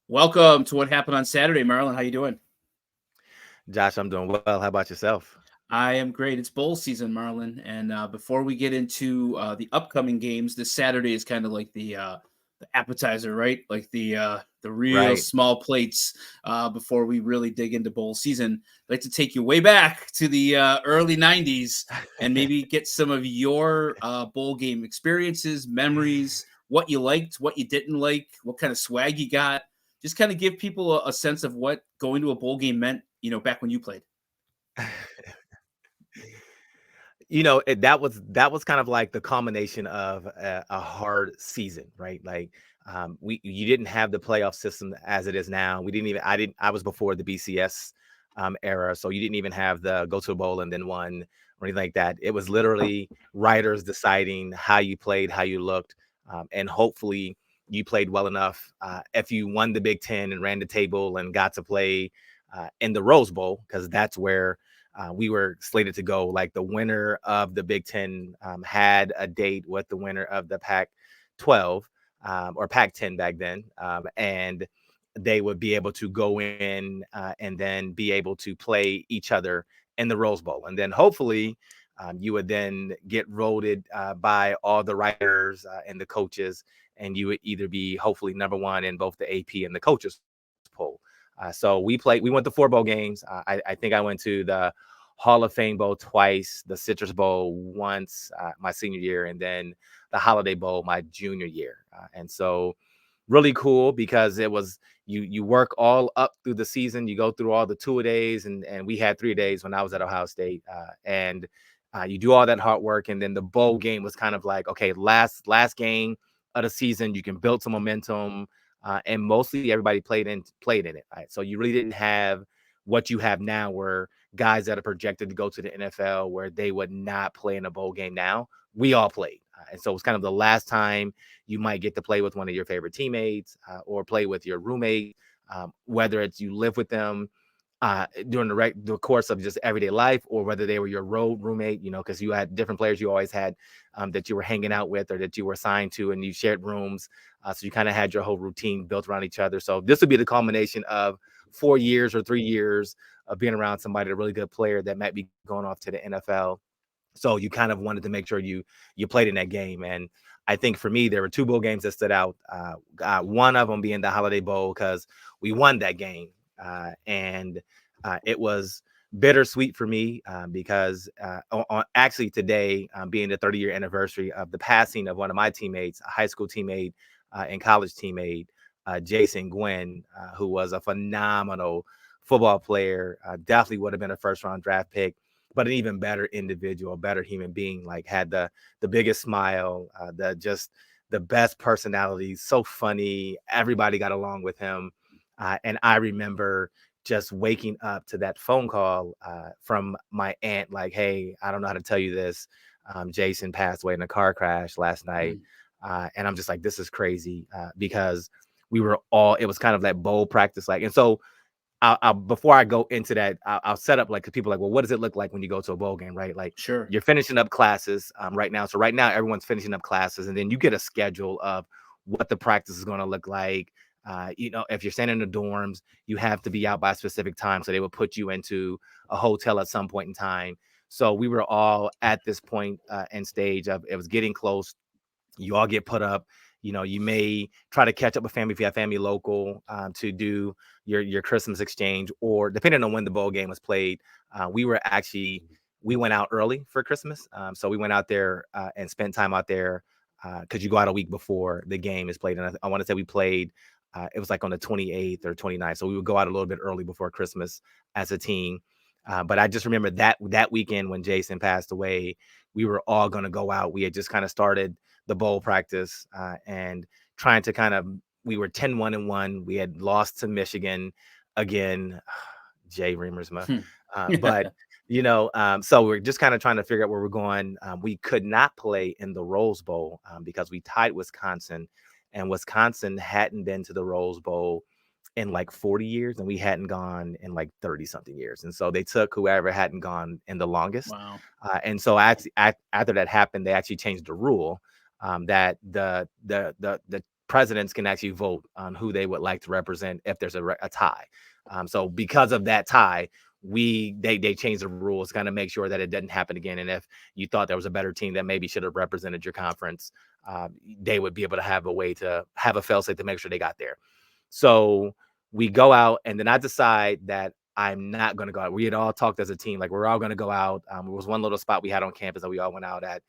Welcome to what happened on Saturday, Marlon. How you doing? Josh, I'm doing well. How about yourself? I am great. It's bowl season, Marlon. And before we get into the upcoming games, this Saturday is kind of like the appetizer, right? Like the real Right. small plates before we really dig into bowl season. I'd like to take you way back to the early '90s and maybe get some of your bowl game experiences, memories, what you liked, what you didn't like, what kind of swag you got. Just kind of give people a sense of what going to a bowl game meant, back when you played. That was kind of like the culmination of a hard season, right? Like, we you didn't have the playoff system as it is now. We didn't even I was before the BCS era, so you didn't even have the go to a bowl and then one or anything like that. It was literally writers deciding how you played, how you looked, and hopefully you played well enough. If you won the Big Ten and ran the table and got to play in the Rose Bowl, because that's where we were slated to go. Like, the winner of the Big Ten had a date with the winner of the Pac 12 or Pac 10 back then. And they would be able to go in and then be able to play each other in the Rose Bowl. And then hopefully you would then get voted by all the writers and the coaches, and you would either be hopefully number one in both the AP and the coaches poll. So we went to 4 bowl games. I think I went to the Hall of Fame Bowl twice, the Citrus Bowl once my senior year, and then the Holiday Bowl my junior year. And so really cool because it was you work all up through the season. You go through all the 2 days, and we had 3 days when I was at Ohio State, and you do all that hard work, and then the bowl game was kind of like, okay, last game of the season. You can build some momentum, and mostly everybody played in it. Right? So you really didn't have what you have now, where guys that are projected to go to the NFL, where they would not play in a bowl game now. We all played. And so it's kind of the last time you might get to play with one of your favorite teammates or play with your roommate, whether it's you live with them during the course of just everyday life, or whether they were your road roommate, because you had different players you always had that you were hanging out with or that you were assigned to, and you shared rooms. So you kind of had your whole routine built around each other. So this would be the culmination of 4 years or 3 years of being around somebody, a really good player that might be going off to the NFL. So you kind of wanted to make sure you played in that game. And I think for me, there were 2 bowl games that stood out. One of them being the Holiday Bowl, because we won that game, and it was bittersweet for me because actually today, being the 30-year anniversary of the passing of one of my teammates, a high school teammate and college teammate, Jason Gwynn, who was a phenomenal football player, definitely would have been a first round draft pick, but an even better individual, better human being. Like, had the biggest smile, the best personality, so funny. Everybody got along with him, and I remember just waking up to that phone call from my aunt, like, "Hey, I don't know how to tell you this. Jason passed away in a car crash last night," Mm. and I'm just like, "This is crazy," because we were all. It was kind of that bowl practice, like, and so before I go into that, I'll set up, like, 'cause people are like, well, what does it look like when you go to a bowl game, right? Like, Sure. you're finishing up classes right now. So right now, everyone's finishing up classes, and then you get a schedule of what the practice is going to look like. If you're staying in the dorms, you have to be out by a specific time. So they will put you into a hotel at some point in time. So we were all at this point and stage of it was getting close. You all get put up. You may try to catch up with family if you have family local to do your Christmas exchange, or depending on when the bowl game was played. We went out early for Christmas, so we went out there and spent time out there because you go out a week before the game is played. And I want to say we played. It was like on the 28th or 29th, so we would go out a little bit early before Christmas as a team. But I just remember that weekend when Jason passed away, we were all going to go out. We had just kind of started the bowl practice and trying to kind of, we were 10-1-1. We had lost to Michigan again. Jay Reamersma. Hmm. But so we're just kind of trying to figure out where we're going. We could not play in the Rose Bowl because we tied Wisconsin, and Wisconsin hadn't been to the Rose Bowl in like 40 years, and we hadn't gone in like 30 something years. And so they took whoever hadn't gone in the longest. Wow. And so after that happened, they actually changed the rule that the presidents can actually vote on who they would like to represent if there's a tie. So because of that tie, they changed the rules, kind of make sure that it didn't happen again. And if you thought there was a better team that maybe should have represented your conference, they would be able to have a way to have a fail safe to make sure they got there. So we go out, and then I decide that I'm not going to go out. We had all talked as a team, like we're all going to go out. There was one little spot we had on campus that we all went out at.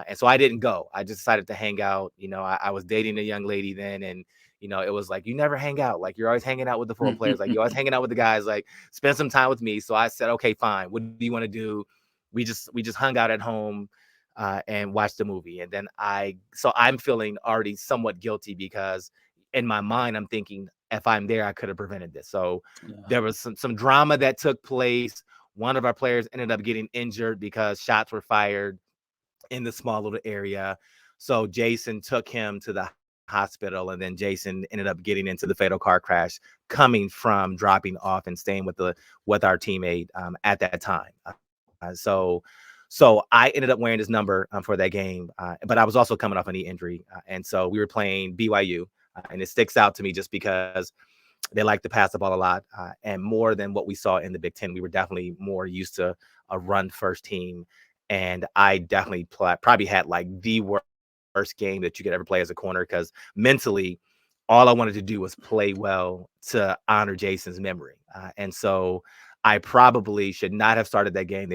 And so I didn't go. I just decided to hang out. I was dating a young lady then, and it was like, you never hang out. Like, you're always hanging out with the football players. Like, you're always hanging out with the guys. Like, spend some time with me. So I said, okay, fine. What do you want to do? We just hung out at home and watched the movie. And then I'm feeling already somewhat guilty because in my mind, I'm thinking, if I'm there, I could have prevented this. So there was some drama that took place. One of our players ended up getting injured because shots were fired in the small little area. So Jason took him to the hospital, and then Jason ended up getting into the fatal car crash coming from dropping off and staying with our teammate at that time. So I ended up wearing his number for that game, but I was also coming off a knee injury. And so we were playing BYU, and it sticks out to me just because they like to pass the ball a lot, and more than what we saw in the Big Ten. We were definitely more used to a run first team. And I definitely probably had like the worst game that you could ever play as a corner, because mentally, all I wanted to do was play well to honor Jason's memory. And so I probably should not have started that game.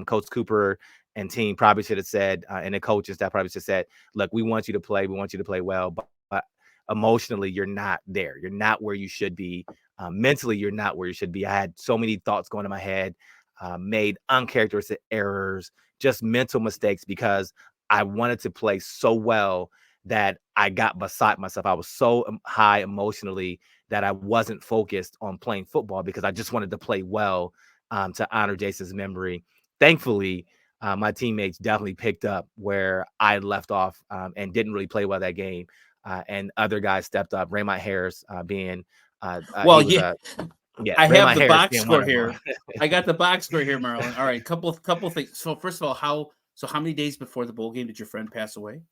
Coach Cooper and team probably should have said, and the coaching staff probably should have said, look, we want you to play. We want you to play well. But emotionally, you're not there. You're not where you should be. Mentally, you're not where you should be. I had so many thoughts going in my head, made uncharacteristic errors, just mental mistakes, because I wanted to play so well that I got beside myself. I was so high emotionally that I wasn't focused on playing football because I just wanted to play well to honor Jason's memory. Thankfully, my teammates definitely picked up where I left off and didn't really play well that game. And other guys stepped up. Raymond Harris being well, he was yeah. yeah, I have Raymond the Harris box being one score of them. here. I got the box score here, Marlon. All right, couple things. So first of all, how many days before the bowl game did your friend pass away?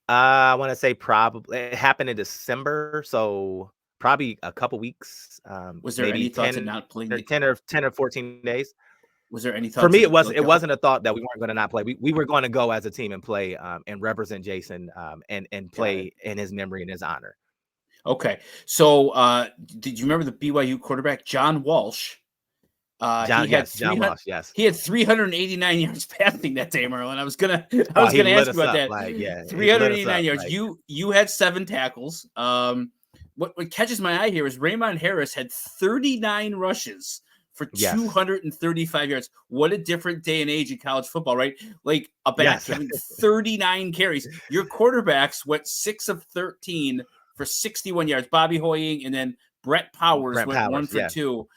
I want to say probably it happened in December, so probably a couple weeks, Was there maybe any thought to 10 not playing or the? 10 or 10 or 14 days. Was there any For thought me, to it like? wasn't a thought that we weren't going to not play. We were going to go as a team and play and represent Jason and Got it. play in his memory and his honor. Okay, so did you remember the BYU quarterback John Walsh? He had John 300. Walsh, yes. He had 389 yards passing that day, Marlon. I was gonna Oh, he lit ask you us about up, that. like, yeah, he lit us 389 up, yards. like, You had 7 tackles. What catches my eye here is Raymond Harris had 39 rushes for yes, 235 yards. What a different day and age in college football, right? Like a back yes, having 39 carries. Your quarterbacks went 6 of 13 for 61 yards. Bobby Hoying and then Brett Powers Brent went 1 Powers, for yeah. 2.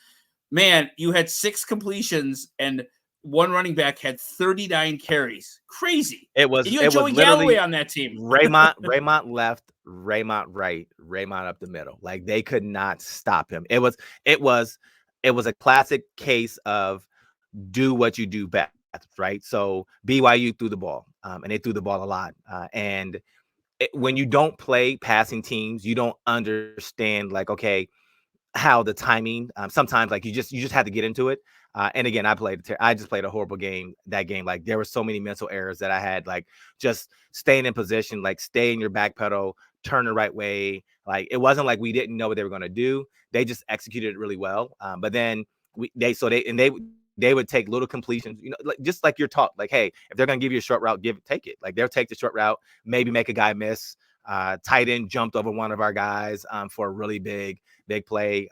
Man, you had 6 completions and one running back had 39 carries. Crazy. And you had It was Joey Galloway literally on that team. Raymond left, Raymond right, Raymond up the middle. Like, they could not stop him. It was a classic case of do what you do best, right? So BYU threw the ball, and they threw the ball a lot. And when you don't play passing teams, you don't understand, like, okay, how the timing sometimes, like, you just have to get into it. And again, I just played a horrible game that game. Like, there were so many mental errors that I had, like just staying in position, like stay in your back pedal, turn the right way. Like, it wasn't like we didn't know what they were going to do. They just executed it really well. But then they would take little completions, like, just like you're taught, like, hey, if they're going to give you a short route, take it. Like, they'll take the short route, maybe make a guy miss. Tight end jumped over one of our guys for a really big play.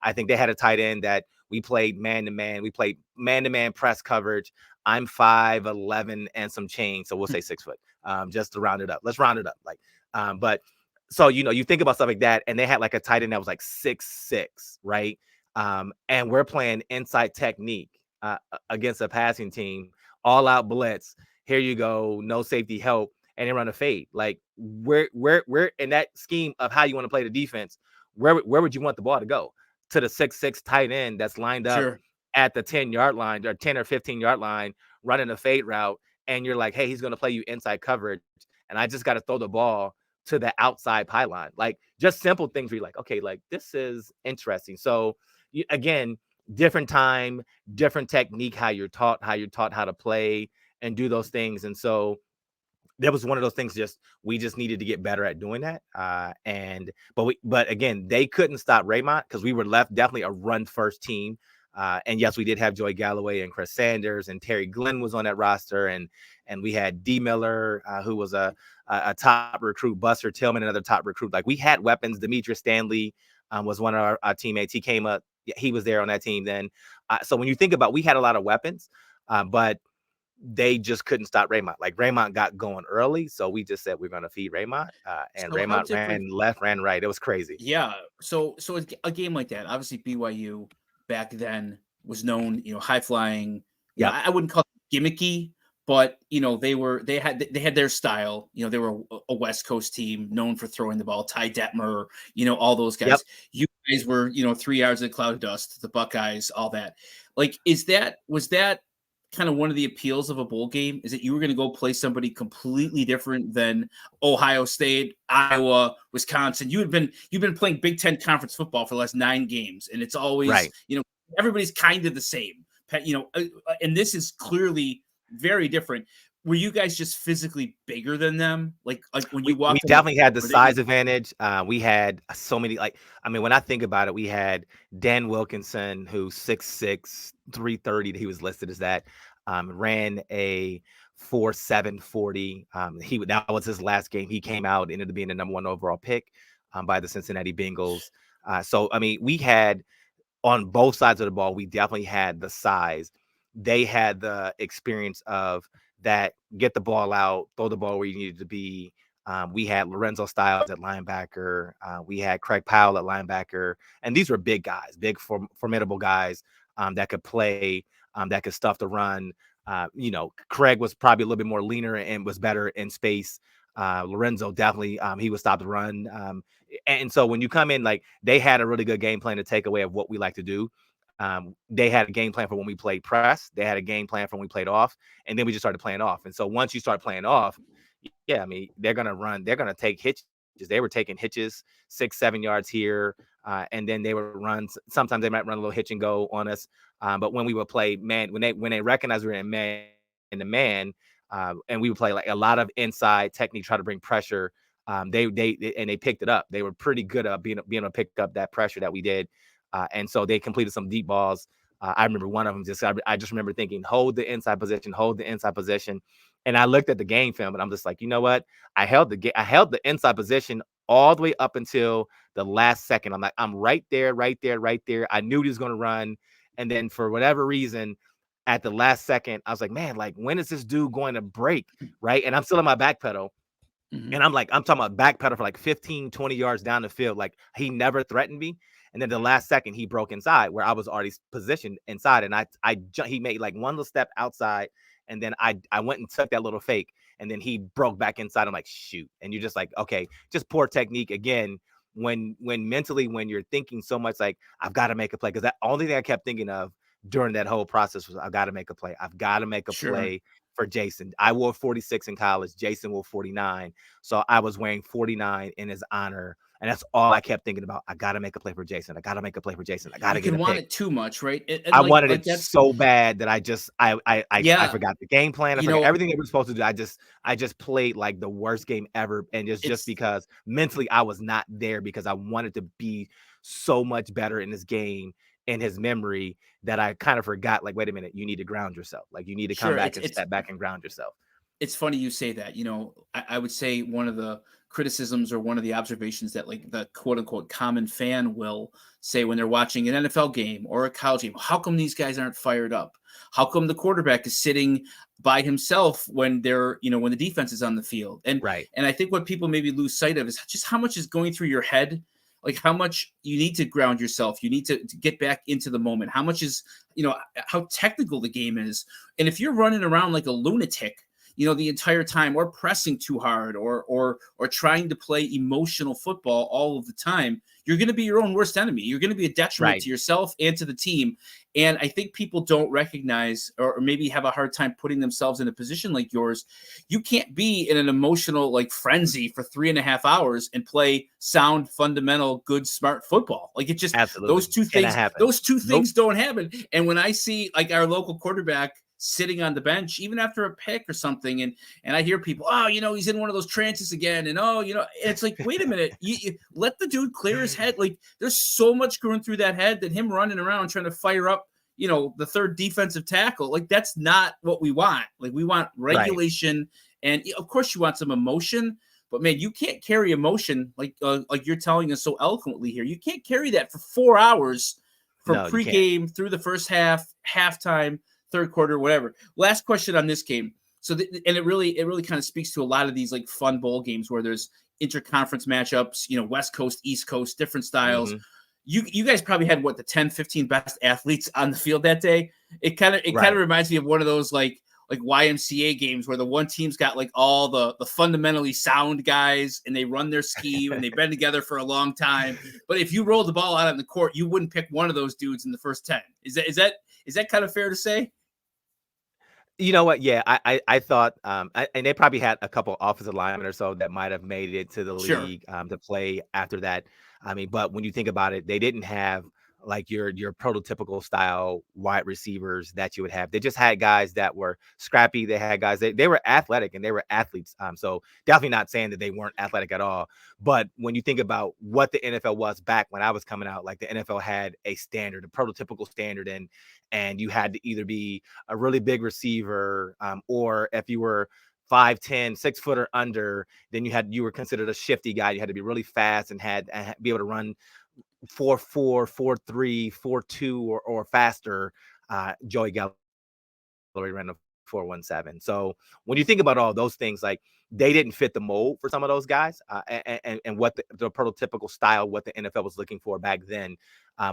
I think they had a tight end that we played man-to-man. We played man-to-man press coverage. I'm 5'11" and some change, so we'll say 6 foot, just to round it up. Let's round it up. Like, but so, you think about stuff like that, and they had like a tight end that was like 6'6", right? And we're playing inside technique against a passing team, all out blitz. Here you go, no safety help, and they run a fade. Like, we're in that scheme of how you want to play the defense. Where would you want the ball to go? To the 6'6" tight end that's lined up Sure. at the 10-yard line or 10 or 15-yard line, running a fade route, and you're like, hey, he's going to play you inside coverage, and I just got to throw the ball to the outside pylon. Like just simple things where you're like, okay, like this is interesting. So again, different time, different technique, how you're taught how to play and do those things. And so that was one of those things, just we just needed to get better at doing that. But again, they couldn't stop Raymond because we were left definitely a run first team. And yes, we did have Joey Galloway and Chris Sanders, and Terry Glenn was on that roster, and we had D Miller, who was a top recruit, Buster Tillman, another top recruit. Like we had weapons. Demetrius Stanley was one of our teammates. He came up, he was there on that team then. So when you think about, we had a lot of weapons, but they just couldn't stop Raymond. Like Raymond got going early, so we just said we're going to feed Raymond, and So how Raymond different? ran left, ran right. It was crazy. Yeah. So a game like that, obviously BYU back then was known, high flying. Yep. I wouldn't call it gimmicky, but they had their style. They were a West Coast team known for throwing the ball. Ty Detmer, all those guys. Yep. You guys were 3 yards of cloud of dust. The Buckeyes, all that. Like, was that kind of one of the appeals of a bowl game, is that you were going to go play somebody completely different than Ohio State, Iowa, Wisconsin. You've been playing Big Ten conference football for the last 9 games, and it's always right. Everybody's kind of the same. And this is clearly very different. Were you guys just physically bigger than them? Like when you walked, we definitely had the size advantage. We had so many, when I think about it, we had Dan Wilkinson, who's 6'6", 330. He was listed as that. Ran a 4.7 40. That was his last game. He came out, ended up being the number 1 overall pick by the Cincinnati Bengals. So we had, on both sides of the ball, we definitely had the size. They had the experience of that, get the ball out, throw the ball where you needed to be. We had Lorenzo Styles at linebacker. We had Craig Powell at linebacker. And these were big guys, big, formidable guys that could play, that could stuff the run. Craig was probably a little bit more leaner and was better in space. Lorenzo definitely, he would stop the run. And so when you come in, like, they had a really good game plan to take away of what we like to do. They had a game plan for when we played press. They had a game plan for when we played off, and then we just started playing off. And so once you start playing off, yeah, they're going to run. They're going to take hitches. They were taking hitches 6-7 yards here, and then they would run. Sometimes they might run a little hitch and go on us. But when we would play man, when they recognized we were in the man, and we would play like a lot of inside technique, try to bring pressure. They picked it up. They were pretty good at being able to pick up that pressure that we did. And so they completed some deep balls. I remember one of them I just remember thinking, hold the inside position. And I looked at the game film and I'm just like, you know what? I held the inside position all the way up until the last second. I'm like, I'm right there. I knew he was going to run. And then for whatever reason, at the last second, I was like, man, like, when is this dude going to break? Right. And I'm still on my back pedal. Mm-hmm. And I'm talking about back pedal for like 15, 20 yards down the field. Like, he never threatened me. And then the last second, he broke inside where I was already positioned inside. And he made like one little step outside. And then I went and took that little fake. And then he broke back inside. I'm like, shoot. And you're just like, okay, just poor technique again. When mentally, when you're thinking so much like, I've got to make a play. Because that only thing I kept thinking of during that whole process was, I've got to make a play. I've got to make a play for Jason. I wore 46 in college. Jason wore 49. So I was wearing 49 in his honor. And that's all I kept thinking about. I got to make a play for Jason. I got to make a play for Jason. I got to get a pick. You want it too much, right? And I wanted it so bad that I forgot the game plan. I forgot everything that we were supposed to do. I just played like the worst game ever. And it's just because mentally I was not there, because I wanted to be so much better in this game, in his memory, that I kind of forgot, like, wait a minute, you need to ground yourself. Like, you need to come back and step back and ground yourself. It's funny you say that. I would say one of the criticisms, or one of the observations that, like, the quote unquote common fan will say when they're watching an NFL game or a college game, how come these guys aren't fired up? How come the quarterback is sitting by himself when when the defense is on the field? And And I think what people maybe lose sight of is just how much is going through your head. Like, how much you need to ground yourself. You need to get back into the moment. How much is, how technical the game is. And if you're running around like a lunatic, the entire time, or pressing too hard, or trying to play emotional football all of the time, you're going to be your own worst enemy. You're going to be a detriment Right. to yourself and to the team. And I think people don't recognize, or maybe have a hard time putting themselves in a position like yours. You can't be in an emotional like frenzy for 3.5 hours and play sound, fundamental, good, smart football. Like, it just, Absolutely. Cannot happen. those two Nope. things don't happen. And when I see like our local quarterback sitting on the bench, even after a pick or something, and I hear people, oh, he's in one of those trances again, and and it's like, wait a minute, you let the dude clear his head. Like, there's so much going through that head that him running around trying to fire up, the third defensive tackle, like, that's not what we want. Like, we want Right. regulation, and of course you want some emotion, but man, you can't carry emotion like you're telling us so eloquently here. You can't carry that for 4 hours from No, you can't. pregame through the first half, halftime, third quarter, whatever. Last question on this game. So, and it really kind of speaks to a lot of these like fun bowl games where there's interconference matchups, West Coast, East Coast, different styles. Hmm. You guys probably had what, the 10, 15 best athletes on the field that day. It kind of Right. reminds me of one of those like YMCA games where the one team's got like all the fundamentally sound guys, and they run their scheme and they've been together for a long time. But if you roll the ball out on the court, you wouldn't pick one of those dudes in the first 10. Is that kind of fair to say? You know what? Yeah, I thought, and they probably had a couple offensive linemen or so that might have made it to the Sure. league to play after that. I mean, but when you think about it, they didn't have like your prototypical style wide receivers that you would have. They just had guys that were scrappy. They had guys, they were athletic and they were athletes. So definitely not saying that they weren't athletic at all. But when you think about what the NFL was back when I was coming out, like the NFL had a standard, a prototypical standard, and you had to either be a really big receiver, or if you were 5'10", 6 foot or under, then you were considered a shifty guy. You had to be really fast and be able to run 4.4, 4.3, 4.2 or faster. Joey Gallo ran a 4.17. So when you think about all those things, like they didn't fit the mold for some of those guys, and what the prototypical style, what the NFL was looking for back then.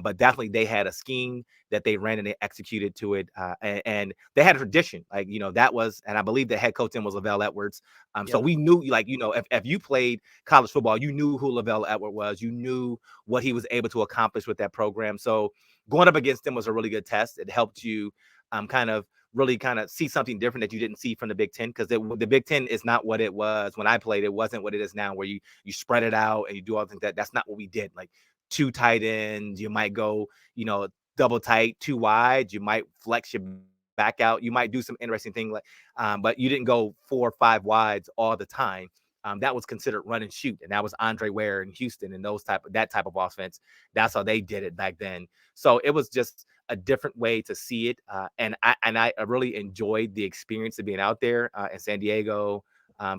But definitely they had a scheme that they ran and they executed to it. And they had a tradition, like, that was, and I believe the head coach then was Lavelle Edwards. So Yep. we knew, like, if you played college football, you knew who Lavelle Edwards was, you knew what he was able to accomplish with that program. So going up against him was a really good test. It helped you kind of really kind of see something different that you didn't see from the Big Ten, because the Big Ten is not what it was when I played. It wasn't what it is now, where you spread it out and you do all things. That's not what we did. Like two tight ends, you might go, double tight, two wide, you might flex your back out, you might do some interesting thing, like, but you didn't go 4 or 5 wides all the time. That was considered run and shoot, and that was Andre Ware in Houston and that type of offense. That's how they did it back then. So it was just a different way to see it, and I really enjoyed the experience of being out there in San Diego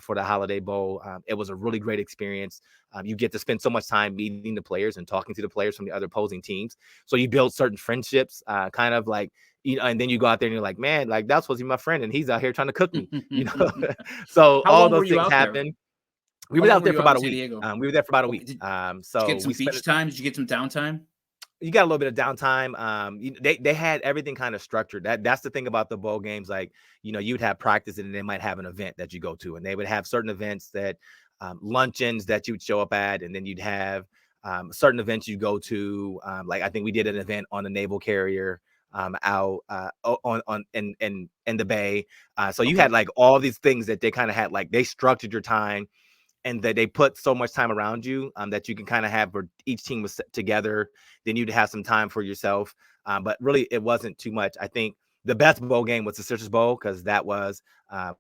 for the Holiday Bowl. It was a really great experience. You get to spend so much time meeting the players and talking to the players from the other opposing teams. So you build certain friendships, kind of like, and then you go out there and you're like, man, like that's supposed to be my friend, and he's out here trying to cook me. So How all long were those you things out there? happen. We How were long out were there you for out in about a San week. Diego? We were there for about a Okay. week. Did you So get some we spent beach time? Did you get some downtime? you got a little bit of downtime. They had everything kind of structured. That's the thing about the bowl games. Like, you'd have practice and then they might have an event that you go to, and they would have certain events that luncheons that you would show up at, and then you'd have certain events you go to. Like I think we did an event on the naval carrier out on in the bay. So you Okay. had like all these things that they kind of had, like they structured your time, and that they put so much time around you that you can kind of have where each team was together. Then you'd have some time for yourself. But really, it wasn't too much. I think the best bowl game was the Citrus Bowl, because that was um,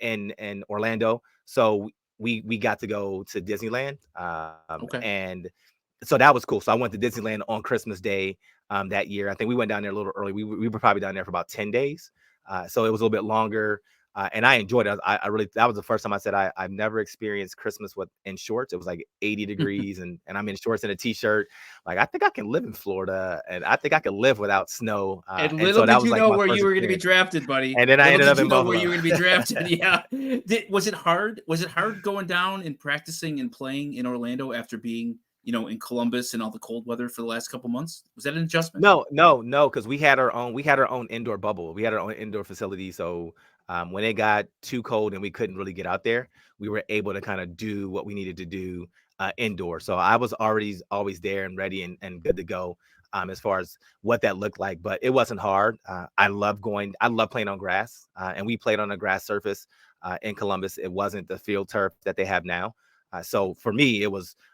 in Orlando. So we got to go to Disneyland, Okay. and so that was cool. So I went to Disneyland on Christmas Day that year. I think we went down there a little early. We were probably down there for about 10 days. So it was a little bit longer. And I enjoyed it. I really, that was the first time I said I've never experienced Christmas in shorts. It was like 80 degrees and I'm in shorts and a t-shirt. Like, I think I can live in Florida, and I think I can live without snow. And And little so that did was you like know my where first you were going to be experience. drafted, buddy. And then I Little ended did up you in know where Buffalo. you were going to be drafted. Yeah. Was it hard? Was it hard going down and practicing and playing in Orlando after being, in Columbus and all the cold weather for the last couple months? Was that an adjustment? No, because we had our own indoor bubble. We had our own indoor facility. So when it got too cold and we couldn't really get out there, we were able to kind of do what we needed to do indoor. So I was always there and ready and good to go as far as what that looked like. But it wasn't hard. I love playing on grass, and we played on a grass surface in Columbus. It wasn't the field turf that they have now. So for me,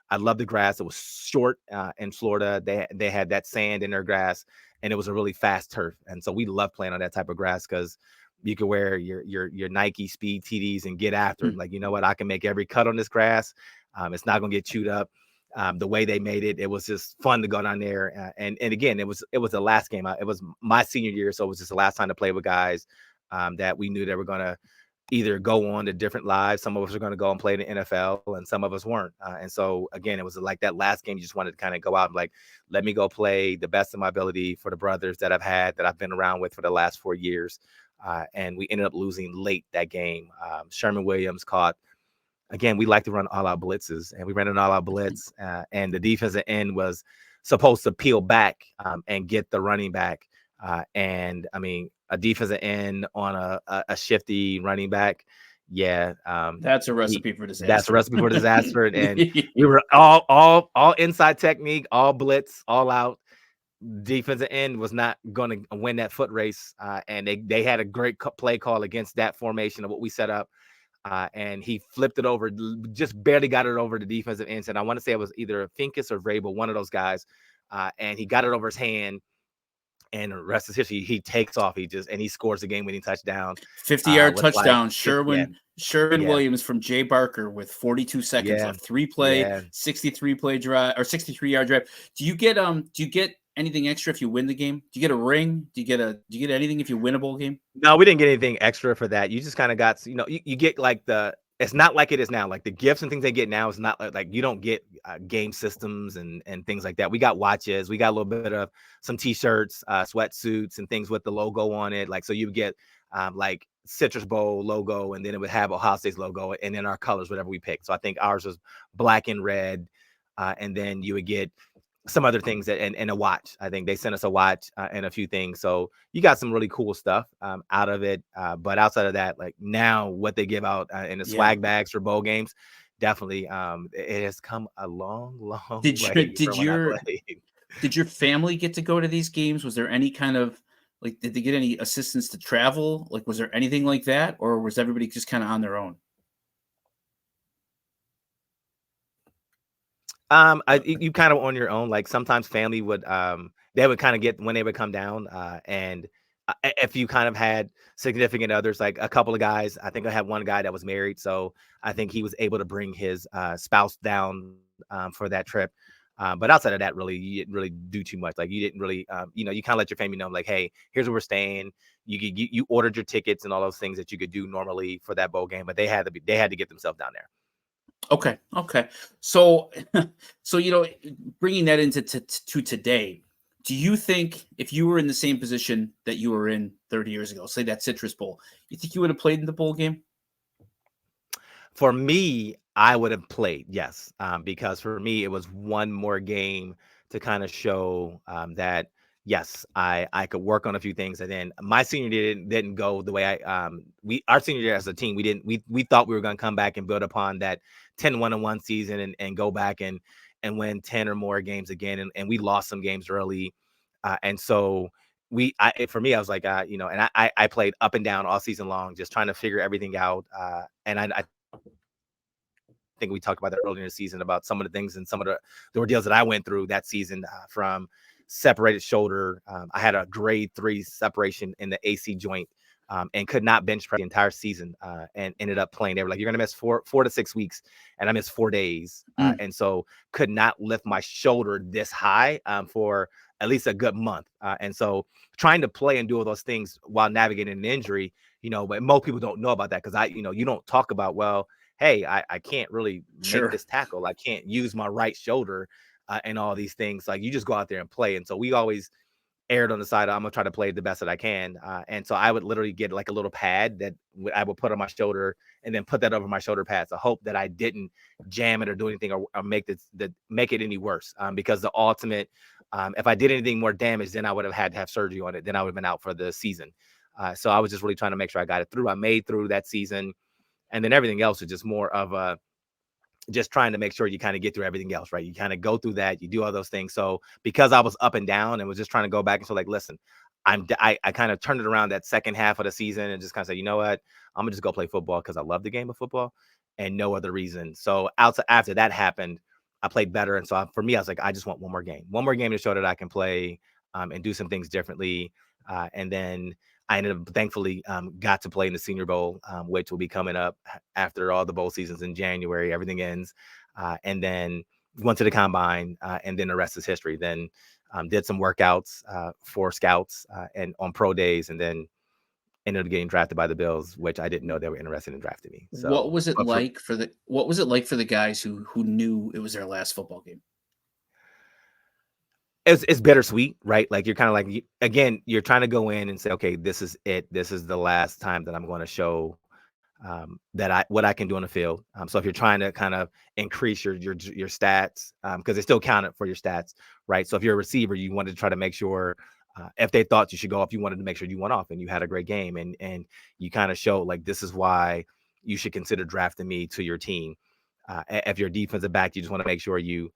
I love the grass. It was short in Florida. They had that sand in their grass, and it was a really fast turf. And so we love playing on that type of grass because you can wear your Nike Speed TDs and get after it. Like, you know what? I can make every cut on this grass. It's not gonna get chewed up. The way they made it, it was just fun to go down there. And again, it was the last game. It was my senior year, so it was just the last time to play with guys that we knew they were gonna either go on to different lives. Some of us are going to go and play in the NFL, and some of us weren't. And so again, it was like that last game. You just wanted to kind of go out and like, let me go play the best of my ability for the brothers that I've been around with for the last 4 years. And we ended up losing late that game. Sherman Williams caught. Again, we like to run all-out blitzes, and we ran an all-out blitz, and the defensive end was supposed to peel back and get the running back. And I mean, a defensive end on a shifty running back, yeah, That's a recipe for that's a disaster. recipe for disaster. And we were all inside technique, all blitz, all out. Defensive end was not going to win that foot race, and they had a great play call against that formation of what we set up. And he flipped it over, just barely got it over the defensive end. And I want to say it was either Finkus or Vrabel, one of those guys. And he got it over his hand, and the rest is history. He takes off. He scores the game-winning touchdown. 50-yard With like touchdown. Sherman yeah, Williams from Jay Barker with 42 seconds yeah, left. 3-play, yeah. 63-play drive or 63-yard drive. Do you get anything extra if you win the game? Do you get a ring? Do you get anything if you win a bowl game? No, we didn't get anything extra for that. You just kind of got, you get like it's not like it is now. Like the gifts and things they get now is not like you don't get game systems and things like that. We got watches. We got a little bit of some T-shirts, sweatsuits, and things with the logo on it. Like, so you get like Citrus Bowl logo, and then it would have Ohio State's logo, and then our colors, whatever we picked. So I think ours was black and red, and then you would get some other things and a watch. I think they sent us a watch and a few things. So you got some really cool stuff out of it. But outside of that, like now what they give out in the swag bags for bowl games, definitely it has come a long, long way from when I played. Did your family get to go to these games? Was there any kind of like, did they get any assistance to travel? Like, was there anything like that? Or was everybody just kind of on their own? You kind of on your own. Like sometimes family would they would kind of get when they would come down and if you kind of had significant others, like a couple of guys. I think I had one guy that was married, so I think he was able to bring his spouse down for that trip. But outside of that, really, you didn't really do too much. Like you didn't really, you kind of let your family know, like, hey, here's where we're staying. You ordered your tickets and all those things that you could do normally for that bowl game, but they had to get themselves down there. Okay. So, bringing that into to today, do you think if you were in the same position that you were in 30 years ago, say that Citrus Bowl, you think you would have played in the bowl game? For me, I would have played, yes, because for me it was one more game to kind of show that yes, I could work on a few things. And then my senior year didn't go the way our senior year as a team, we thought we were going to come back and build upon that 10-1-1 season and go back and win 10 or more games again, and we lost some games early, and so for me, I was like, and I played up and down all season long, just trying to figure everything out. And I think we talked about that earlier in the season about some of the things and some of the ordeals that I went through that season from separated shoulder. I had a grade 3 separation in the AC joint and could not bench press the entire season and ended up playing. They were like, you're going to miss 4 to 6 weeks. And I missed 4 days. And so could not lift my shoulder this high for at least a good month. And so trying to play and do all those things while navigating an injury, but most people don't know about that because you don't talk about, well, hey, I can't really make this tackle. I can't use my right shoulder and all these things. Like you just go out there and play. And so we always aired on the side of, I'm going to try to play the best that I can. And so I would literally get like a little pad that I would put on my shoulder and then put that over my shoulder pads to hope that I didn't jam it or do anything or make it any worse. Because the ultimate, if I did anything more damage, then I would have had to have surgery on it. Then I would have been out for the season. So I was just really trying to make sure I got it through. I made through that season. And then everything else is just more of just trying to make sure you kind of get through everything else, right? You kind of go through that, you do all those things. So because I was up and down and was just trying to go back and so like, listen, I kind of turned it around that second half of the season and just kind of say, you know what, I'm gonna just go play football because I love the game of football and no other reason. So outside after that happened, I played better. And so for me, I was like, I just want one more game to show that I can play and do some things differently. And then I ended up thankfully got to play in the Senior Bowl, which will be coming up after all the bowl seasons in January. Everything ends, and then went to the combine, and then the rest is history. Then did some workouts for scouts and on pro days, and then ended up getting drafted by the Bills, which I didn't know they were interested in drafting me. What So, was it but for like for the what was it like for the guys who knew it was their last football game? it's bittersweet, right? Like you're kind of like again, you're trying to go in and say, okay, this is it. This is the last time that I'm going to show that I what I can do on the field. So if you're trying to kind of increase your stats, because it still counted for your stats, right? So if you're a receiver, you wanted to try to make sure if they thought you should go off, you wanted to make sure you went off and you had a great game, and you kind of show like this is why you should consider drafting me to your team. If you're a defensive back, you just want to make sure you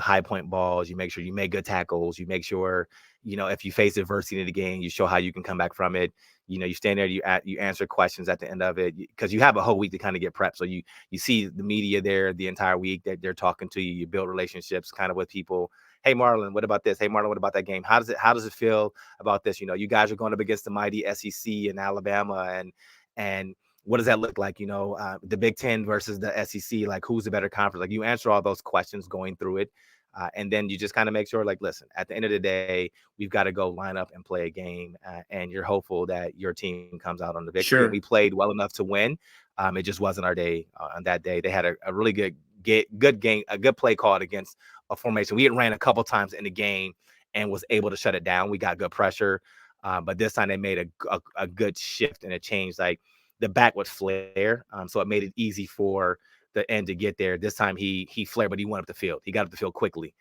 high point balls, you make sure you make good tackles, you make sure if you face adversity in the game, you show how you can come back from it. You stand there, you answer questions at the end of it because you have a whole week to kind of get prepped. So you see the media there the entire week that they're talking to you. You build relationships kind of with people. Hey Marlon, what about this? Hey Marlon, what about that game? How does it feel about this? You guys are going up against the mighty SEC in Alabama, and what does that look like? The Big Ten versus the SEC, like who's the better conference? Like you answer all those questions going through it. And then you just kind of make sure, like, listen, at the end of the day, we've got to go line up and play a game. And you're hopeful that your team comes out on the victory. And Sure. we played well enough to win. It just wasn't our day on that day. They had a really good game, a good play called against a formation. We had ran a couple times in the game and was able to shut it down. We got good pressure. But this time they made a good shift and a change. Like the back would flare. So it made it easy for the end to get there. This time he flared, but he went up the field. He got up the field quickly.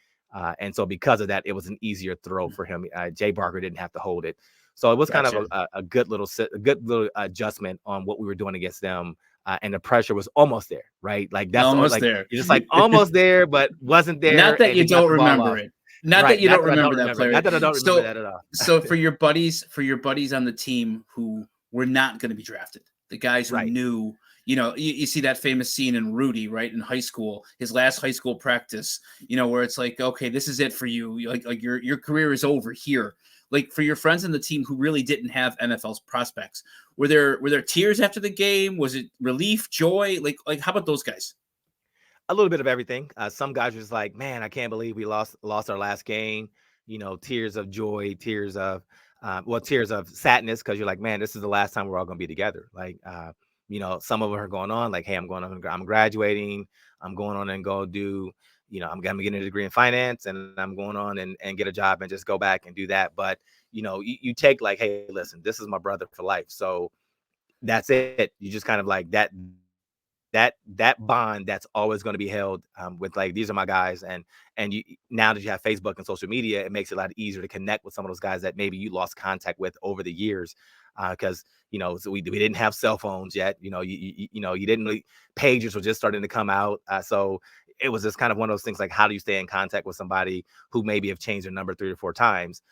And so because of that, it was an easier throw for him. Jay Barker didn't have to hold it. So it was kind Gotcha. of a good little adjustment on what we were doing against them. And the pressure was almost there, right? Like that's all, Almost like there. you're just like almost there, but wasn't Not there. that And you he got don't the ball remember off. it. Not that Right. you Not don't that I don't remember that remember. player. Not that I don't remember So that at all. so for your buddies on the team who were not going to be drafted, the guys who Right. knew, you see that famous scene in Rudy, right, in high school, his last high school practice, where it's like, okay, this is it for you. Like your career is over here. Like for your friends on the team who really didn't have NFL's prospects, were there tears after the game? Was it relief, joy? Like how about those guys? A little bit of everything. Some guys were just like, man, I can't believe we lost our last game. Tears of joy, tears of sadness because you're like, man, this is the last time we're all gonna be together. Like, some of them are going on like, hey, I'm graduating, I'm going on and go do, I'm gonna get a degree in finance, and I'm going on and get a job and just go back and do that. But you take like, hey, listen, this is my brother for life, so that's it. You just kind of like that bond that's always going to be held with like these are my guys, and you now that you have Facebook and social media, it makes it a lot easier to connect with some of those guys that maybe you lost contact with over the years because so we didn't have cell phones yet. You didn't really, pagers were just starting to come out, so it was just kind of one of those things like, how do you stay in contact with somebody who maybe have changed their number 3 or 4 times?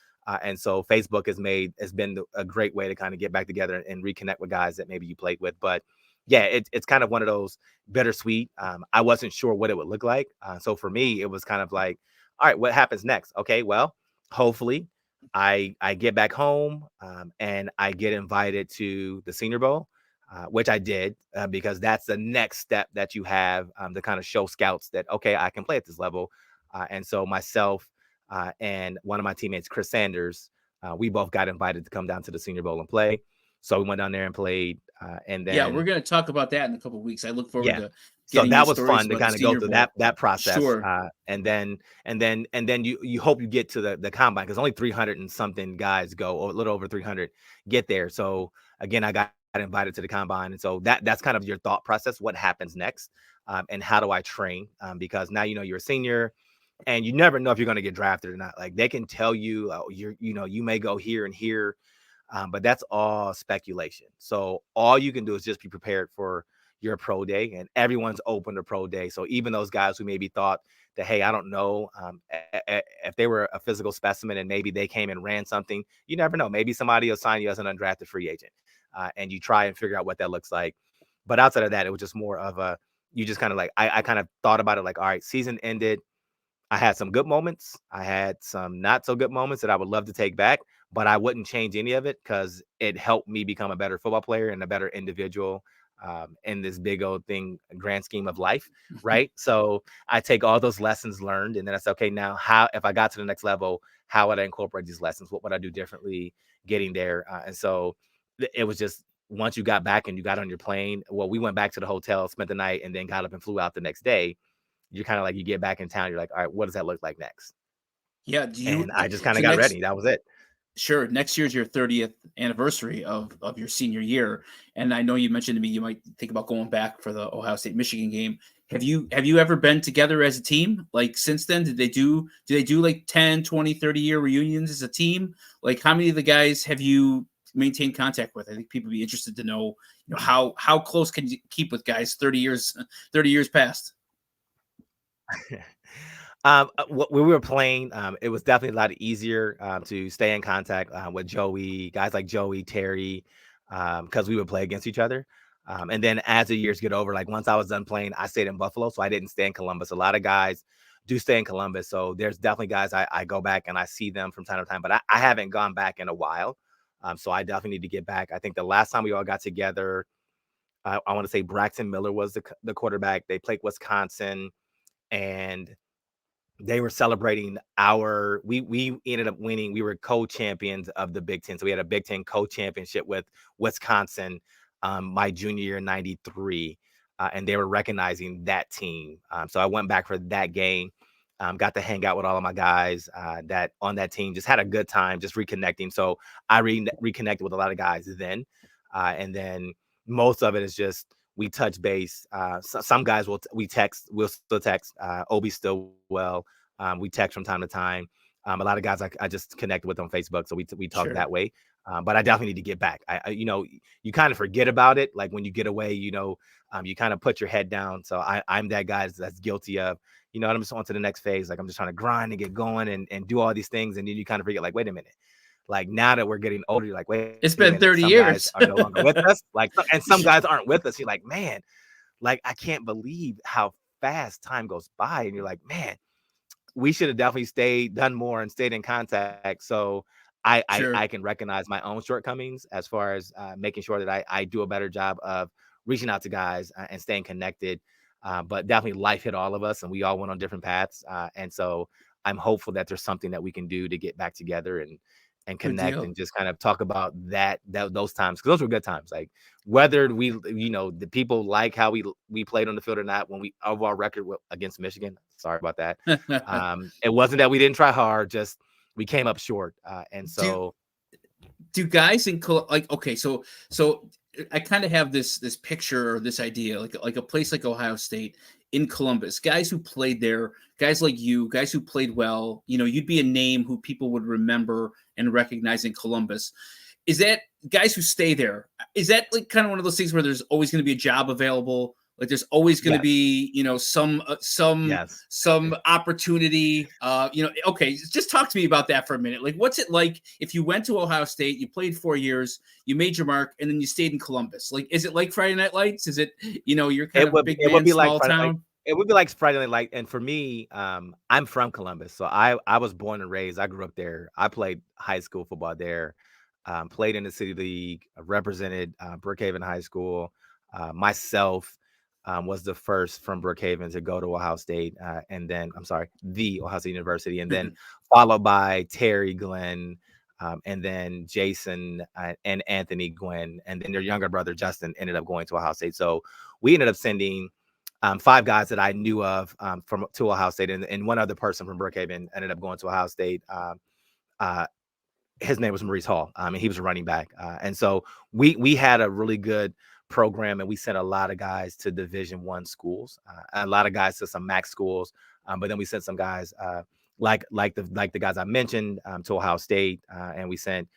And so Facebook has been a great way to kind of get back together and reconnect with guys that maybe you played with. But yeah, it's kind of one of those bittersweet. I wasn't sure what it would look like. So for me, it was kind of like, all right, what happens next? Okay, well, hopefully I get back home and I get invited to the Senior Bowl, which I did because that's the next step that you have to kind of show scouts that, okay, I can play at this level. And so myself and one of my teammates, Chris Sanders, we both got invited to come down to the Senior Bowl and play. So we went down there and played. And Yeah, we're then, going to talk about that in a couple of weeks. I look forward yeah, to so getting your that was stories fun to about the kind of go Senior through Bowl. that process. Sure. And then you hope you get to the combine because only 300 and something guys go, or a little over 300 get there. So again, I got invited to the combine. And so that's kind of your thought process. What happens next? And how do I train? Because now, you're a senior and you never know if you're going to get drafted or not. Like they can tell you, oh, you may go here and here. But that's all speculation. So all you can do is just be prepared for, your pro day, and everyone's open to pro day. So even those guys who maybe thought that, hey, I don't know, if they were a physical specimen and maybe they came and ran something, you never know. Maybe somebody will sign you as an undrafted free agent, and you try and figure out what that looks like. But outside of that, it was just more of a, you just kind of like, I kind of thought about it like, all right, season ended. I had some good moments. I had some not so good moments that I would love to take back, but I wouldn't change any of it because it helped me become a better football player and a better individual, in this big old thing, grand scheme of life, right? So I take all those lessons learned, and then I say, okay, now how, if I got to the next level, how would I incorporate these lessons? What would I do differently getting there? And so it was just, once you got back and you got on your plane, well, we went back to the hotel, spent the night, and then got up and flew out the next day. You're kind of like, you get back in town, you're like, all right, what does that look like next? Yeah. Do you? And I just kind So of got next, ready. That was it. sure. Next year's your 30th anniversary of your senior year, and I know you mentioned to me you might think about going back for the Ohio State Michigan game. Have you ever been together as a team? Like since then, do they do like 10, 20, 30-year reunions as a team? Like how many of the guys have you maintained contact with? I think people would be interested to know, how close can you keep with guys 30 years past? When we were playing, it was definitely a lot easier to stay in contact with Joey, guys like Joey, Terry, because we would play against each other. And then as the years get over, like once I was done playing, I stayed in Buffalo, so I didn't stay in Columbus. A lot of guys do stay in Columbus, so there's definitely guys I go back and I see them from time to time, but I haven't gone back in a while. So I definitely need to get back. I think the last time we all got together, I want to say Braxton Miller was the quarterback. They played Wisconsin, and they were celebrating we ended up winning. We were co-champions of the Big Ten. So we had a Big Ten co-championship with Wisconsin, my junior year in 93. And they were recognizing that team. So I went back for that game. Got to hang out with all of my guys that on that team, just had a good time, just reconnecting. So I reconnected with a lot of guys then. And then most of it is just we touch base. Some guys we'll still text. Obi still well. We text from time to time. A lot of guys I just connected with on Facebook, so we talk Sure. that way. But I definitely need to get back. You kind of forget about it, like when you get away. You kind of put your head down. So I'm that guy that's guilty of. I'm just on to the next phase. Like I'm just trying to grind and get going and do all these things, and then you kind of forget. Like, wait a minute. Like now that we're getting older, you're like, wait It's a been minute. 30 Some guys years. are no longer with us. And some guys aren't with us. You're like, man, like I can't believe how fast time goes by. And you're like, man, we should have definitely done more and stayed in contact. So I Sure. can recognize my own shortcomings as far as making sure that I do a better job of reaching out to guys and staying connected. But definitely life hit all of us and we all went on different paths. And so I'm hopeful that there's something that we can do to get back together and Good connect deal. and just kind of talk about those times, because those were good times. Like whether the people like how we played on the field or not, when we overall record against Michigan, sorry about that. It wasn't that we didn't try hard, just we came up short. And do so do guys in like, okay, so I kind of have this picture or this idea, like a place like Ohio State in Columbus, guys who played there, guys like you, guys who played well, you'd be a name who people would remember and recognize in Columbus. Is that guys who stay there? Is that like kind of one of those things where there's always going to be a job available? Like there's always going to yes, be, yes. some opportunity. Okay, just talk to me about that for a minute. Like, what's it like if you went to Ohio State, you played 4 years, you made your mark, and then you stayed in Columbus? Like, is it like Friday Night Lights? Is it, you're kind It of would big it would man, be like small town? it would be like Friday Night Light. And for me, I'm from Columbus, so I was born and raised. I grew up there. I played high school football there. Played in the city league. Represented Brookhaven High School. Myself was the first from Brookhaven to go to Ohio State, and then I'm sorry, the Ohio State University, and then followed by Terry Glenn. And then Jason and Anthony Gwynn, and then their younger brother Justin ended up going to Ohio State. So we ended up sending five guys that I knew of from to Ohio State, and one other person from Brookhaven ended up going to Ohio State. Uh, his name was Maurice Hall, and he was a running back. And so we had a really good program, and we sent a lot of guys to Division I schools, a lot of guys to some MAC schools, but then we sent some guys like the guys I mentioned to Ohio State, and we sent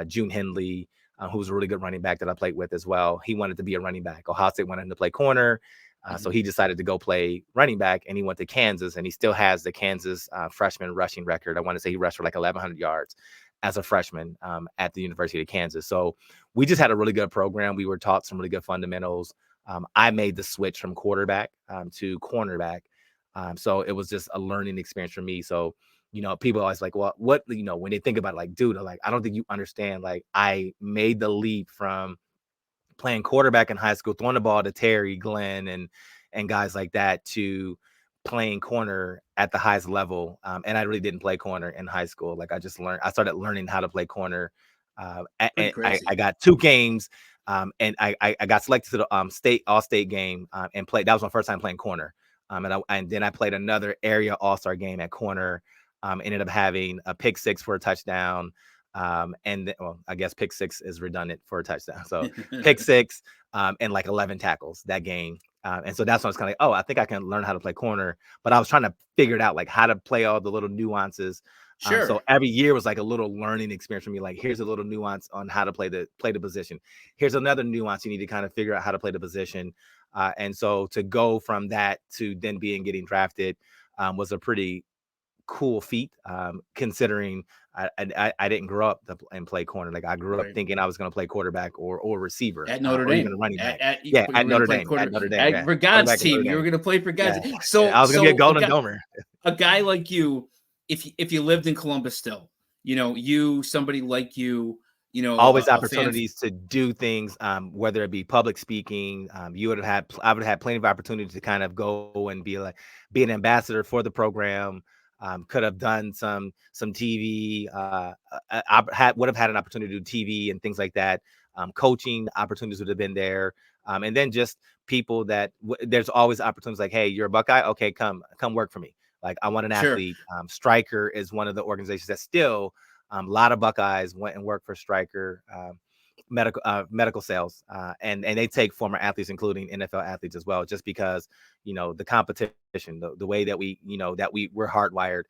June Hindley. who was a really good running back that I played with as well. He wanted to be a running back. Ohio State wanted him to play corner. So he decided to go play running back, and he went to Kansas, and he still has the Kansas freshman rushing record. I want to say he rushed for like 1,100 yards as a freshman at the University of Kansas. So we just had a really good program. We were taught some really good fundamentals. I made the switch from quarterback to cornerback. So it was just a learning experience for me. So, people are always like, well, what, when they think about it, like, dude, like, I don't think you understand. Like, I made the leap from playing quarterback in high school, throwing the ball to Terry, Glenn, and guys like that, to playing corner at the highest level. And I really didn't play corner in high school. Like, I started learning how to play corner. Pretty I crazy. got 2 games, and I got selected to the all-state game, and played. That was my first time playing corner. And then I played another area all-star game at corner. Ended up having a pick 6 for a touchdown. I guess pick 6 is redundant for a touchdown. So pick 6 and like 11 tackles that game. And so that's when I was kind of like, oh, I think I can learn how to play corner. But I was trying to figure it out, like how to play all the little nuances. So Sure. every year was like a little learning experience for me. Like, here's a little nuance on how to play the position. Here's another nuance you need to kind of figure out how to play the position. And so to go from that to then getting drafted was a pretty cool feat, considering I didn't grow up and play corner. Like, I grew up Right. thinking I was going to play quarterback or receiver, At Notre or even Dame, a running back. at Yeah, you at were going to Notre play Dame, quarter yeah, for God's quarterback at Notre team. You were Dame. going to play for God's Yeah, team. yeah, I was going to be a Golden Guy, Domer. a guy like you, if you lived in Columbus still, somebody like you, Always a fan. opportunities to do things, whether it be public speaking. I would have had plenty of opportunity to kind of go and be an ambassador for the program. Could have done some TV. Would have had an opportunity to do TV and things like that. Coaching opportunities would have been there. And then just people that there's always opportunities, like, hey, you're a Buckeye, okay, come work for me. Like, I want an Sure. athlete. Stryker is one of the organizations that still. A lot of Buckeyes went and worked for Stryker medical sales, and they take former athletes, including NFL athletes as well, just because the competition, the way that we're hardwired,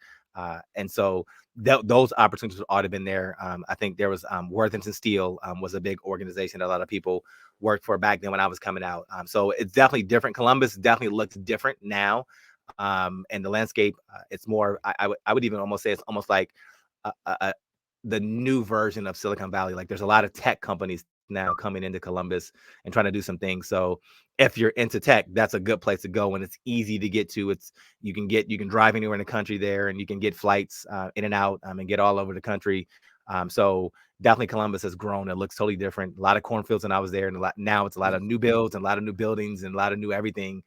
and so those opportunities ought to have been there. I think there was Worthington Steel was a big organization that a lot of people worked for back then when I was coming out. So it's definitely different. Columbus definitely looks different now, and the landscape, it's more. I would even almost say it's almost like the new version of Silicon Valley. Like, there's a lot of tech companies now coming into Columbus and trying to do some things. So if you're into tech, that's a good place to go, and it's easy to get to. You can drive anywhere in the country there, and you can get flights in and out, and get all over the country. So definitely Columbus has grown. It looks totally different. A lot of cornfields when I was there, and now it's a lot of new builds and a lot of new buildings and a lot of new everything.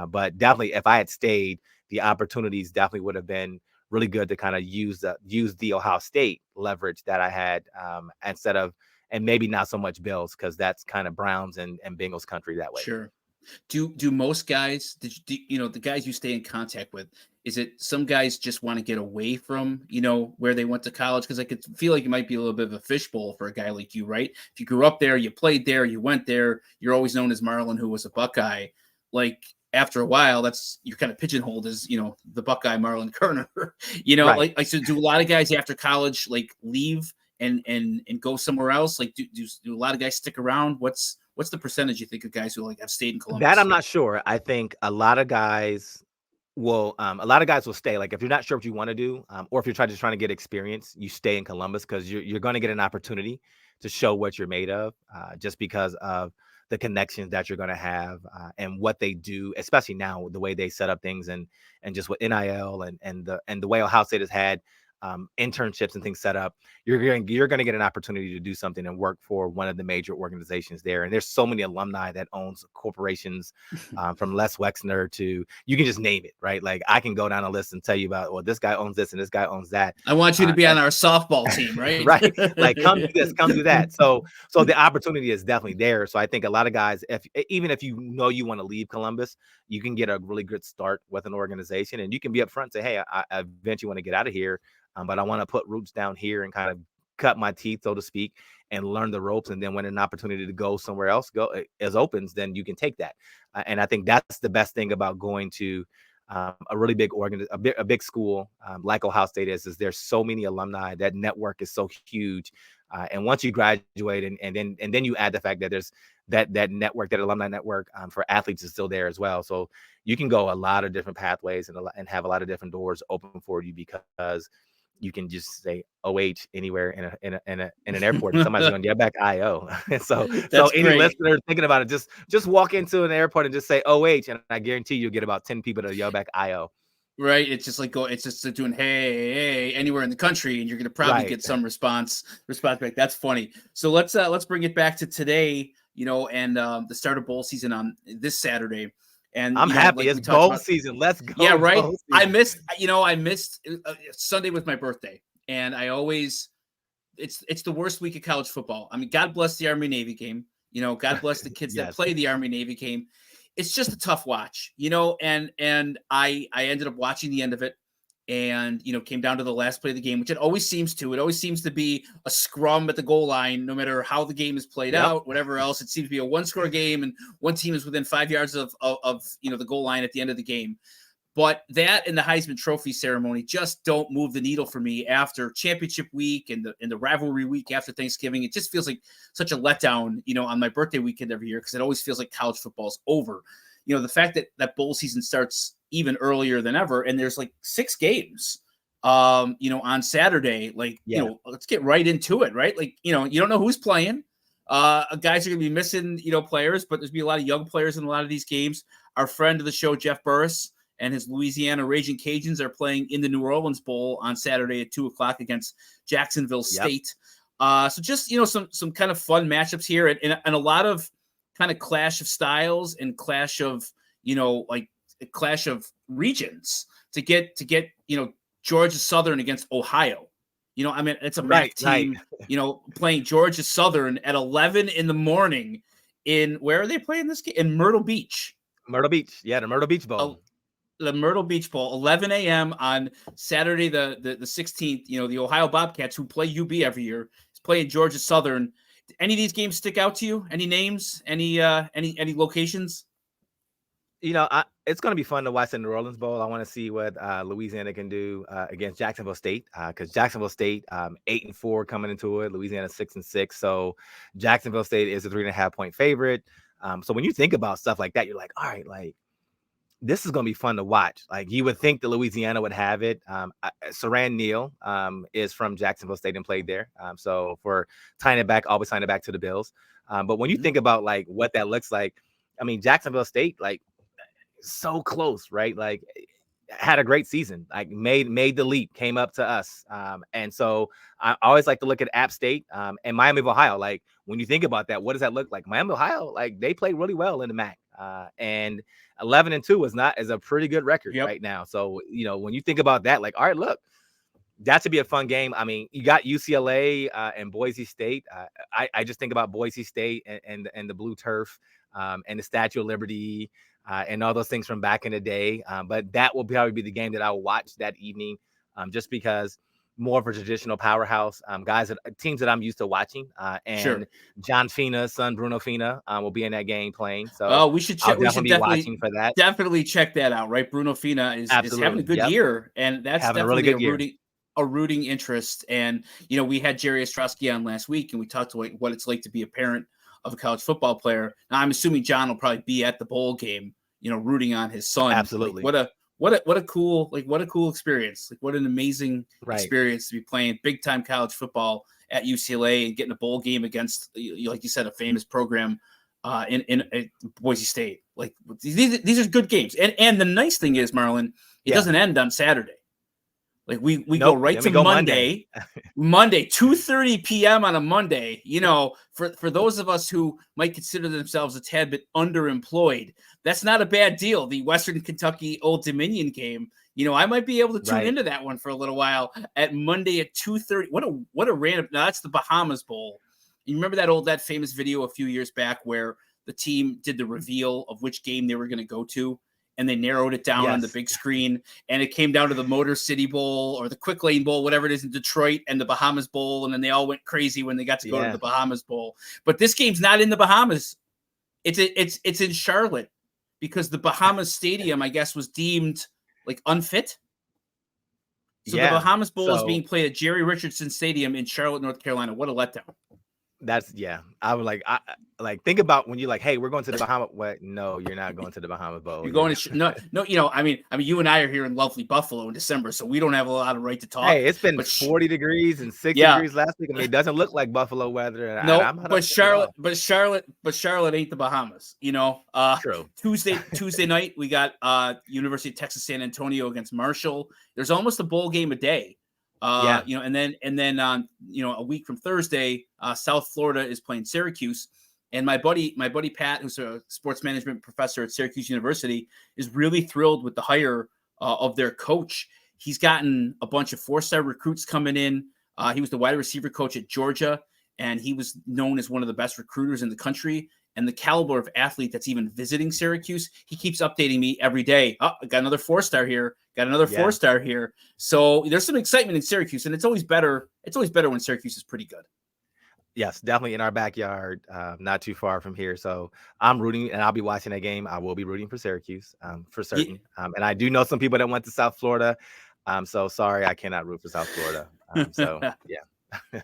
But definitely, if I had stayed, the opportunities definitely would have been really good to kind of use the Ohio State leverage that I had, instead of, and maybe not so much Bills, because that's kind of Browns and Bengals country that way. Sure. Do most guys, the guys you stay in contact with, is it some guys just want to get away from, where they went to college? Because I could feel like it might be a little bit of a fishbowl for a guy like you, right? If you grew up there, you played there, you went there, you're always known as Marlon, who was a Buckeye. Like, after a while, you're kind of pigeonholed as, the Buckeye Marlon Kerner. Right. Like, so do a lot of guys after college like leave and go somewhere else? Like, do a lot of guys stick around? What's the percentage you think of guys who like have stayed in That I'm Columbus? not sure. I think a lot of guys will stay. Like, if you're not sure what you want to do, or if you're trying to get experience, you stay in Columbus, because you're going to get an opportunity to show what you're made of, just because of the connections that you're going to have, and what they do, especially now, the way they set up things, and just with NIL and the way Ohio State has had internships and things set up. You're going to get an opportunity to do something and work for one of the major organizations there. And there's so many alumni that owns corporations, from Les Wexner to, you can just name it, right? Like, I can go down a list and tell you about, well, this guy owns this and this guy owns that. I want you to be on our softball team, right? Right, like, come do this, come do that. So the opportunity is definitely there. So I think a lot of guys, even if you want to leave Columbus, you can get a really good start with an organization, and you can be upfront and say, hey, I eventually want to get out of here, but I want to put roots down here and kind of cut my teeth, so to speak, and learn the ropes. And then when an opportunity to go somewhere else as opens, then you can take that. And I think that's the best thing about going to a really big a big school like Ohio State is there's so many alumni. That network is so huge. And once you graduate and then you add the fact that there's that network, that alumni network for athletes is still there as well. So you can go a lot of different pathways and have a lot of different doors open for you, because you can just say OH anywhere in an airport, and somebody's going to get back IO. So That's any great. listener thinking about it, just walk into an airport and just say OH, and I guarantee you'll get about 10 people to yell back IO. Right. It's just like it's just like doing hey anywhere in the country, and you're gonna probably get some response back. That's funny. So let's bring it back to today, and the start of bowl season on this Saturday. And I'm happy. like It's we talked bowl about, season. Let's go. yeah, right. Bowl I season. missed Sunday with my birthday, and I always it's the worst week of college football. I mean, God bless the Army Navy game. God bless the kids that Yes. play the Army Navy game. It's just a tough watch, and I ended up watching the end of it, and came down to the last play of the game, which it always seems to be a scrum at the goal line, no matter how the game is played out, whatever else. It seems to be a one-score game, and one team is within 5 yards of the goal line at the end of the game. But that and the Heisman Trophy ceremony just don't move the needle for me after championship week and the rivalry week after Thanksgiving. It just feels like such a letdown, on my birthday weekend every year, because it always feels like college football's over. The fact that bowl season starts even earlier than ever, and there's like 6 games, on Saturday. Let's get right into it, right? You don't know who's playing. Guys are going to be missing, players, but there's going to be a lot of young players in a lot of these games. Our friend of the show, Jeff Burris, and his Louisiana Raging Cajuns are playing in the New Orleans Bowl on Saturday at 2:00 against Jacksonville State. So just, some kind of fun matchups here, and a lot of kind of clash of styles and clash of, clash of regions to get, Georgia Southern against Ohio. I mean, it's a MAC team, playing Georgia Southern at 11 in the morning where are they playing this game? In Myrtle Beach. Myrtle Beach. Yeah, the Myrtle Beach Bowl. The Myrtle Beach Bowl, 11 a.m. on Saturday, the 16th. The Ohio Bobcats, who play UB every year, is playing Georgia Southern. Any of these games stick out to you? Any names? Any locations? It's going to be fun to watch the New Orleans Bowl. I want to see what Louisiana can do against Jacksonville State, because Jacksonville State 8-4 coming into it. Louisiana 6-6. So Jacksonville State is a 3.5-point favorite. So when you think about stuff like that, you're like, all right, like, this is going to be fun to watch. Like, you would think that Louisiana would have it. Saran Neal is from Jacksonville State and played there. So for tying it back, always tying it back to the Bills. But when you think about like what that looks like, I mean, Jacksonville State, like, so close, right? Like, had a great season, like made the leap, came up to us. And so I always like to look at App State and Miami of Ohio. Like, when you think about that, what does that look like? Miami of Ohio, like, they played really well in the MAC. And 11-2 is a pretty good record right now. So, when you think about that, like, all right, look, that should be a fun game. I mean, you got UCLA and Boise State. I just think about Boise State and the blue turf and the Statue of Liberty and all those things from back in the day. But that will probably be the game that I'll watch that evening, just because more of a traditional powerhouse, teams that I'm used to watching. And John Fina's son, Bruno Fina, will be in that game playing. So we should check. I'll definitely be watching for that. Definitely check that out, right? Bruno Fina is having a good year, and that's having definitely a really good a rooting interest. And, we had Jerry Ostrowski on last week, and we talked about what it's like to be a parent of a college football player. Now, I'm assuming John will probably be at the bowl game, rooting on his son. Absolutely. Like, what a cool experience. Like, what an amazing experience to be playing big time college football at UCLA and getting a bowl game against, like you said, a famous program in Boise State. Like, these are good games. And the nice thing is, Marlon, it doesn't end on Saturday. Like, we go right to Monday, Monday, 2:30 p.m. on a Monday. For those of us who might consider themselves a tad bit underemployed, that's not a bad deal. The Western Kentucky Old Dominion game, I might be able to tune into that one for a little while at Monday at 2:30. What a random. Now, that's the Bahamas Bowl. You remember that famous video a few years back where the team did the reveal of which game they were going to go to, and they narrowed it down on the big screen, and it came down to the Motor City Bowl or the Quick Lane Bowl, whatever it is, in Detroit, and the Bahamas Bowl, and then they all went crazy when they got to go to the Bahamas Bowl. But this game's not in the Bahamas. It's in Charlotte, because the Bahamas Stadium, I guess, was deemed like unfit. So the Yeah. Bahamas Bowl is being So played at Jerry Richardson Stadium in Charlotte, North Carolina. What a letdown. that's yeah. I would like think about when you're like, hey, we're going to the Bahamas. What? No, you're not going to the Bahamas Bowl. You're You're going going. to no. I mean, you and I are here in lovely Buffalo in December, so we don't have a lot of right to talk. Hey, it's been But 40 degrees and 60 yeah, degrees last week. I mean, it doesn't look like Buffalo weather, and no. I'm not But upset at all. Charlotte ain't the Bahamas. True. Tuesday night we got University of Texas San Antonio against Marshall. There's almost a bowl game a day. Yeah. And then a week from Thursday, South Florida is playing Syracuse. And my buddy Pat, who's a sports management professor at Syracuse University, is really thrilled with the hire of their coach. He's gotten a bunch of 4-star recruits coming in. He was the wide receiver coach at Georgia, and he was known as one of the best recruiters in the country. And the caliber of athlete that's even visiting Syracuse, he keeps updating me every day. Oh, I got another 4-star here. Got another 4-star here. So there's some excitement in Syracuse, and it's always better. It's always better when Syracuse is pretty good. Yes, definitely in our backyard, not too far from here. So I'm rooting, and I'll be watching that game. I will be rooting for Syracuse, for certain. And I do know some people that went to South Florida. So sorry, I cannot root for South Florida. So yeah.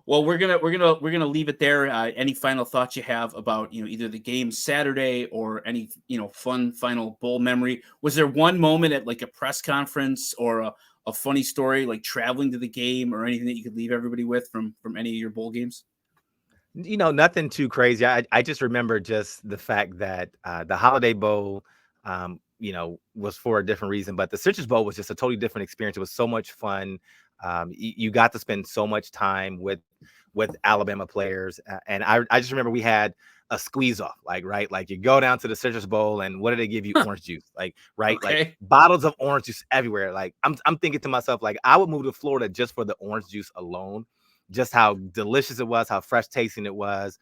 Well, we're gonna leave it there. Any final thoughts you have about either the game Saturday or any fun final bowl memory? Was there one moment at like a press conference or a funny story like traveling to the game or anything that you could leave everybody with from any of your bowl games? Nothing too crazy. I just remember just the fact that the Holiday Bowl, was for a different reason, but the Citrus Bowl was just a totally different experience. It was so much fun. You got to spend so much time with Alabama players, and I just remember we had a squeeze off, like you go down to the Citrus Bowl, and what do they give you? Orange juice, right, Okay. like bottles of orange juice everywhere. Like I'm thinking to myself, like I would move to Florida just for the orange juice alone. Just how delicious it was, how fresh tasting it was.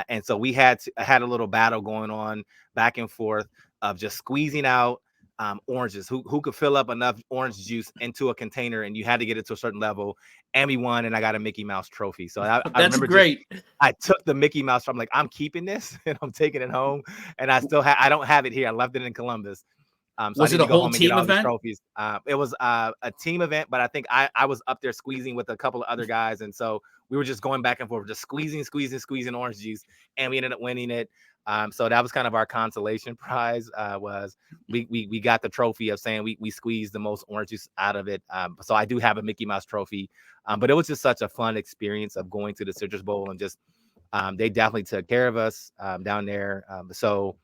And so we had a little battle going on back and forth of just squeezing out oranges. Who could fill up enough orange juice into a container, and you had to get it to a certain level. And we won, and I got a Mickey Mouse trophy. So I remember great. I took the Mickey Mouse. I'm like, I'm keeping this, and I'm taking it home. And I don't have it here. I left it in Columbus. So Was I it need a to go whole home and get team all these event? trophies. It was a team event, but I think I was up there squeezing with a couple of other guys. And so we were just going back and forth, just squeezing orange juice. And we ended up winning it. So that was kind of our consolation prize, was we got the trophy of saying we squeezed the most orange juice out of it. So I do have a Mickey Mouse trophy. But it was just such a fun experience of going to the Citrus Bowl, and just they definitely took care of us down there. So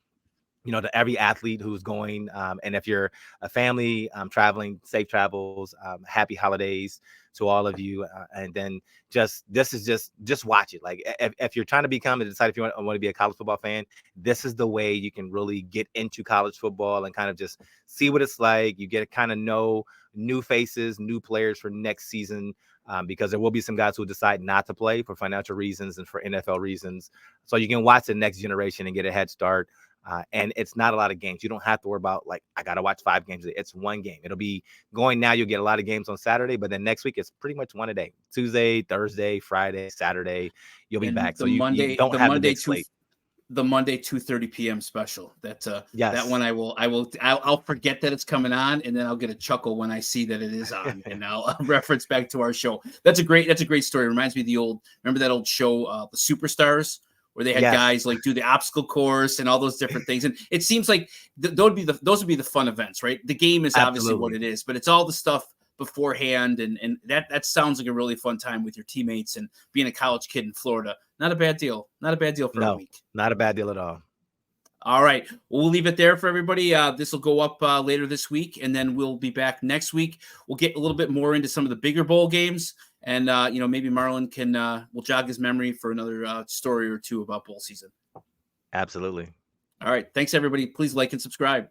to every athlete who's going, and if you're a family traveling, safe travels, happy holidays to all of you. And then just watch it. Like if you're trying to decide if you want to be a college football fan, this is the way you can really get into college football and kind of just see what it's like. You get to kind of know new faces, new players for next season. Because there will be some guys who decide not to play for financial reasons and for NFL reasons. So you can watch the next generation and get a head start. And it's not a lot of games. You don't have to worry about, like, I got to watch 5 games. It's one game. It'll be going now. You'll get a lot of games on Saturday, but then next week it's pretty much one a day. Tuesday, Thursday, Friday, Saturday, you'll be back. So you don't have the big slate. The Monday 2:30 p.m. special. Yes. That one I'll forget that it's coming on, and then I'll get a chuckle when I see that it is on, and I'll reference back to our show. That's a great story. It reminds me of remember that old show, The Superstars, where they had guys like do the obstacle course and all those different things. And it seems like those would be the fun events, right? The game is obviously what it is, but it's all the stuff beforehand. And that sounds like a really fun time with your teammates and being a college kid in Florida. Not a bad deal. Not a bad deal for a week. Not a bad deal at all. All right. Well, we'll leave it there for everybody. This will go up later this week, and then we'll be back next week. We'll get a little bit more into some of the bigger bowl games. And, maybe Marlon will jog his memory for another story or two about bowl season. Absolutely. All right. Thanks, everybody. Please like and subscribe.